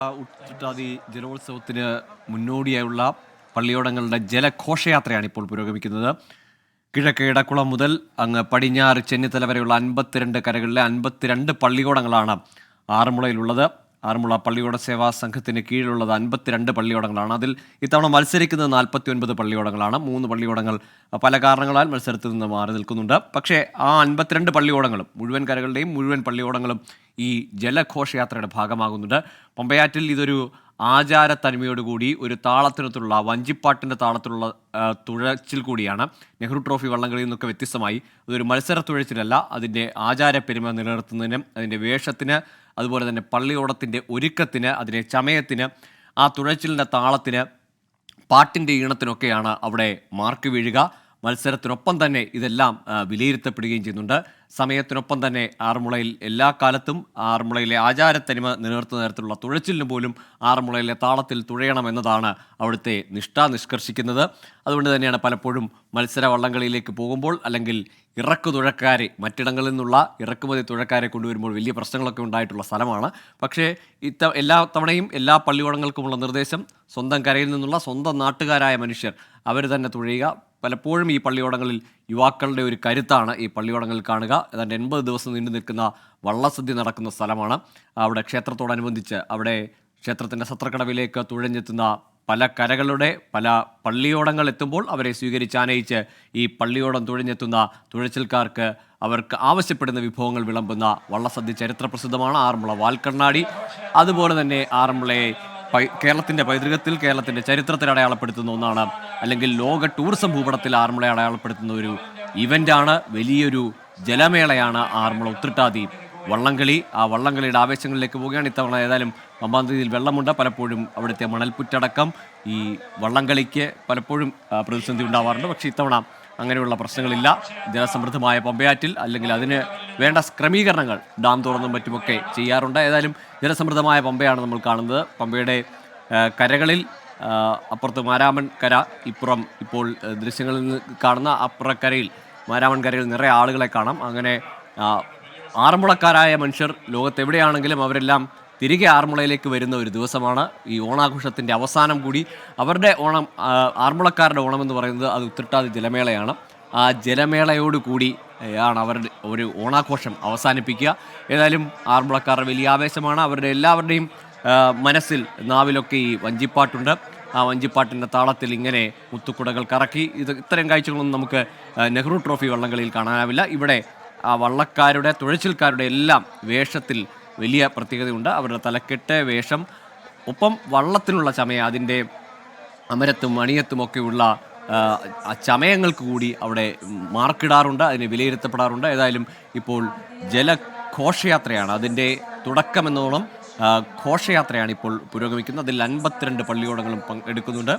ഉത്രട്ടാതി ജലോത്സവത്തിന് മുന്നോടിയായുള്ള പള്ളിയോടങ്ങളുടെ ജലഘോഷയാത്രയാണ് ഇപ്പോൾ പുരോഗമിക്കുന്നത്. കിഴക്ക് ഇടക്കുളം മുതൽ അങ്ങ് പടിഞ്ഞാറ് ചെന്നിത്തല വരെയുള്ള 52 കരകളിലെ 52 പള്ളിയോടങ്ങളാണ് ആറന്മുളയിലുള്ളത്. ആറന്മുള പള്ളിയോട സേവാ സംഘത്തിന് കീഴിലുള്ളത് 52 പള്ളിയോടങ്ങളാണ്. അതിൽ ഇത്തവണ മത്സരിക്കുന്നത് 49 പള്ളിയോടങ്ങളാണ്. 3 പള്ളിയോടങ്ങൾ പല കാരണങ്ങളാൽ മത്സരത്തിൽ നിന്ന് മാറി നിൽക്കുന്നുണ്ട്. പക്ഷേ ആ 52 പള്ളിയോടങ്ങളും മുഴുവൻ കരകളുടെയും മുഴുവൻ പള്ളിയോടങ്ങളും ഈ ജലഘോഷയാത്രയുടെ ഭാഗമാകുന്നുണ്ട്. പമ്പയാറ്റിൽ ഇതൊരു ആചാര തനിമയോടുകൂടി ഒരു താളത്തിനൊത്തുള്ള വഞ്ചിപ്പാട്ടിൻ്റെ താളത്തിലുള്ള തുഴച്ചിൽ കൂടിയാണ്. നെഹ്റു ട്രോഫി വള്ളംകളിയിൽ നിന്നൊക്കെ വ്യത്യസ്തമായി ഇതൊരു മത്സര തുഴച്ചിലല്ല. അതിൻ്റെ ആചാരപ്പെരുമ നിലനിർത്തുന്നതിനും അതിൻ്റെ വേഷത്തിന്, അതുപോലെ തന്നെ പള്ളിയോടത്തിൻ്റെ ഒരുക്കത്തിന്, അതിൻ്റെ ചമയത്തിന്, ആ തുഴച്ചിലിൻ്റെ താളത്തിന്, പാട്ടിൻ്റെ ഈണത്തിനൊക്കെയാണ് അവിടെ മാർക്ക് വീഴുക. മത്സരത്തിനൊപ്പം തന്നെ ഇതെല്ലാം വിലയിരുത്തപ്പെടുകയും ചെയ്യുന്നുണ്ട്. സമയത്തിനൊപ്പം തന്നെ ആറന്മുളയിൽ എല്ലാ കാലത്തും ആറന്മുളയിലെ ആചാരത്തനിമ നിലനിർത്തുന്ന തരത്തിലുള്ള തുഴച്ചിലിന് പോലും ആറന്മുളയിലെ താളത്തിൽ തുഴയണം എന്നതാണ് അവിടുത്തെ നിഷ്ഠ നിഷ്കർഷിക്കുന്നത്. അതുകൊണ്ട് തന്നെയാണ് പലപ്പോഴും മത്സര വള്ളംകളിയിലേക്ക് പോകുമ്പോൾ അല്ലെങ്കിൽ ഇറക്കു തുഴക്കാരെ, മറ്റിടങ്ങളിൽ നിന്നുള്ള ഇറക്കുമതി തുഴക്കാരെ കൊണ്ടുവരുമ്പോൾ വലിയ പ്രശ്നങ്ങളൊക്കെ ഉണ്ടായിട്ടുള്ള സ്ഥലമാണ്. പക്ഷേ എല്ലാ തവണയും എല്ലാ പള്ളിയോടങ്ങൾക്കുമുള്ള നിർദ്ദേശം സ്വന്തം കരയിൽ നിന്നുള്ള സ്വന്തം നാട്ടുകാരായ മനുഷ്യർ അവർ തന്നെ തുഴയുക. പലപ്പോഴും ഈ പള്ളിയോടങ്ങളിൽ യുവാക്കളുടെ ഒരു കരുത്താണ് ഈ പള്ളിയോടങ്ങളിൽ കാണുക. ഏതാണ്ട് 80 ദിവസം നീണ്ടു നിൽക്കുന്ന വള്ളസദ്യ നടക്കുന്ന സ്ഥലമാണ്. അവിടെ ക്ഷേത്രത്തോടനുബന്ധിച്ച് അവിടെ ക്ഷേത്രത്തിൻ്റെ സത്രക്കടവിലേക്ക് തുഴഞ്ഞെത്തുന്ന പല കരകളുടെ പല പള്ളിയോടങ്ങൾ എത്തുമ്പോൾ അവരെ സ്വീകരിച്ച് ആനയിച്ച് ഈ പള്ളിയോടം തുഴഞ്ഞെത്തുന്ന തുഴച്ചിൽക്കാർക്ക് അവർക്ക് ആവശ്യപ്പെടുന്ന വിഭവങ്ങൾ വിളമ്പുന്ന വള്ളസദ്യ ചരിത്രപ്രസിദ്ധമാണ്. ആറന്മുള വാൽക്കണ്ണാടി അതുപോലെ തന്നെ ആറന്മുളയെ കേരളത്തിൻ്റെ പൈതൃകത്തിൽ, കേരളത്തിൻ്റെ ചരിത്രത്തിൽ അടയാളപ്പെടുത്തുന്ന ഒന്നാണ്. അല്ലെങ്കിൽ ലോക ടൂറിസം ഭൂപടത്തിൽ ആറന്മുളയെ അടയാളപ്പെടുത്തുന്ന ഒരു ഇവൻ്റാണ്. വലിയൊരു ജലമേളയാണ് ആറന്മുള ഉത്രട്ടാതി വള്ളംകളി. ആ വള്ളംകളിയുടെ ആവേശങ്ങളിലേക്ക് പോവുകയാണ്. ഇത്തവണ ഏതായാലും പമ്പാ നദിയിൽ വെള്ളമുണ്ട്. പലപ്പോഴും അവിടുത്തെ മണൽപ്പുറ്റടക്കം ഈ വള്ളംകളിക്ക് പലപ്പോഴും പ്രതിസന്ധി ഉണ്ടാവാറുണ്ട്. പക്ഷേ ഇത്തവണ അങ്ങനെയുള്ള പ്രശ്നങ്ങളില്ല. ജലസമൃദ്ധമായ പമ്പയാറ്റിൽ അല്ലെങ്കിൽ അതിന് വേണ്ട ക്രമീകരണങ്ങൾ ഡാം തുറന്നും മറ്റുമൊക്കെ ചെയ്യാറുണ്ട്. ഏതായാലും ജലസമൃദ്ധമായ പമ്പയാണ് നമ്മൾ കാണുന്നത്. പമ്പയുടെ കരകളിൽ അപ്പുറത്ത് മാരാമൺ കര, ഇപ്പുറം ഇപ്പോൾ ദൃശ്യങ്ങളിൽ നിന്ന് കാണുന്ന അപ്പുറക്കരയിൽ മാരാമൺ കരയിൽ നിറയെ ആളുകളെ കാണാം. അങ്ങനെ ആറന്മുളക്കാരായ മനുഷ്യർ ലോകത്തെവിടെയാണെങ്കിലും അവരെല്ലാം തിരികെ ആറന്മുളയിലേക്ക് വരുന്ന ഒരു ദിവസമാണ്. ഈ ഓണാഘോഷത്തിൻ്റെ അവസാനം കൂടി അവരുടെ ഓണം, ആറന്മുളക്കാരുടെ ഓണം എന്ന് പറയുന്നത് അത് ഉത്രട്ടാതി ജലമേളയാണ്. ആ ജലമേളയോട് കൂടി ആണ് അവരുടെ ഒരു ഓണാഘോഷം അവസാനിപ്പിക്കുക. ഏതായാലും ആറന്മുളക്കാരുടെ വലിയ ആവേശമാണ്. അവരുടെ എല്ലാവരുടെയും മനസ്സിൽ, നാവിലൊക്കെ ഈ വഞ്ചിപ്പാട്ടുണ്ട്. ആ വഞ്ചിപ്പാട്ടിൻ്റെ താളത്തിൽ ഇങ്ങനെ മുത്തുക്കുടകൾ കറക്കി ഇത്തരം കാഴ്ചകളൊന്നും നമുക്ക് നെഹ്റു ട്രോഫി വള്ളംകളിയിൽ കാണാനാവില്ല. ഇവിടെ ആ വള്ളക്കാരുടെ, തുഴച്ചിൽക്കാരുടെ എല്ലാം വേഷത്തിൽ വലിയ പ്രത്യേകതയുണ്ട്. അവരുടെ തലക്കെട്ട്, വേഷം, ഒപ്പം വള്ളത്തിനുള്ള ചമയം, അതിൻ്റെ അമരത്തും മണിയത്തുമൊക്കെയുള്ള ചമയങ്ങൾക്ക് കൂടി അവിടെ മാർക്കിടാറുണ്ട്, അതിന് വിലയിരുത്തപ്പെടാറുണ്ട്. ഏതായാലും ഇപ്പോൾ ജലഘോഷയാത്രയാണ് അതിൻ്റെ തുടക്കമെന്നോണം ഘോഷയാത്രയാണ് ഇപ്പോൾ പുരോഗമിക്കുന്നത്. അതിൽ 52 പള്ളിയോടങ്ങളും പങ്കെടുക്കുന്നുണ്ട്.